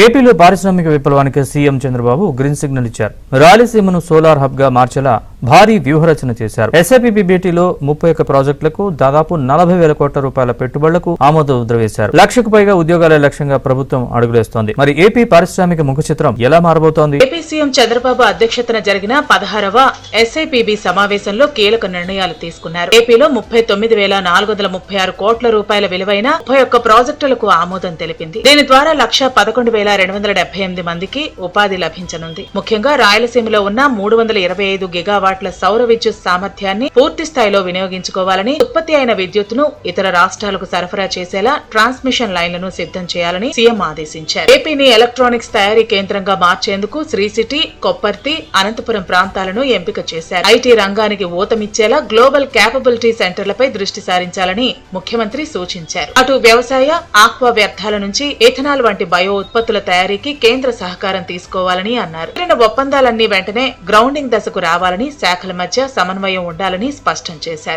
ఏపీలో పారిశ్రామిక విప్లవానికి సీఎం చంద్రబాబు గ్రీన్ సిగ్నల్ ఇచ్చారు. రాయలసీమను సోలార్ హబ్ గా మార్చేలా భారీ వ్యూహరచన చేశారు. ఎస్ఐపిబిబిటిలో 31 ప్రాజెక్టులకు దాదాపు 40,000 కోట్ల రూపాయల పెట్టుబడులకు ఆమోద ముద్ర వేశారు. లక్షకు పైగా ఉద్యోగాల లక్ష్యంగా ప్రభుత్వం అడుగులేస్తోంది. మరి ఏపీ పారిశ్రామిక ముఖ చిత్రం ఎలా మారబోతోంది? ఏపీ సీఎం చంద్రబాబు అధ్యక్షతన జరిగిన 16వ ఎస్ఐపిబి సమావేశంలో కీలక నిర్ణయాలు తీసుకున్నారు. ఏపీలో 39,436 కోట్ల రూపాయల విలువైన 31 ప్రాజెక్టులకు ఆమోదం తెలిపింది. దీని ద్వారా 1,11,278 మందికి ఉపాధి లభించనుంది. ముఖ్యంగా రాయలసీమలో ఉన్న 325 గిగావాట్ల సౌర విద్యుత్ సామర్థ్యాన్ని పూర్తి స్థాయిలో వినియోగించుకోవాలని, ఉత్పత్తి అయిన విద్యుత్తును ఇతర రాష్ట్రాలకు సరఫరా చేసేలా ట్రాన్స్మిషన్ లైన్లను సిద్ధం చేయాలని సీఎం ఆదేశించారు. ఏపీని ఎలక్ట్రానిక్స్ తయారీ కేంద్రంగా మార్చేందుకు శ్రీ సిటీ, కొప్పర్తి, అనంతపురం ప్రాంతాలను ఎంపిక చేశారు. ఐటీ రంగానికి ఊతమిచ్చేలా గ్లోబల్ క్యాపబిలిటీ సెంటర్లపై దృష్టి సారించాలని ముఖ్యమంత్రి సూచించారు. అటు వ్యవసాయ, ఆక్వా వ్యర్థాల నుంచి ఎథనాల్ వంటి బయో ఉత్పత్తుల తయారీకి కేంద్ర సహకారం తీసుకోవాలని అన్నారు. ఒప్పందాలన్నీ వెంటనే గ్రౌండింగ్ దశకు రావాలని, శాఖల మధ్య సమన్వయం ఉండాలని స్పష్టం చేశారు.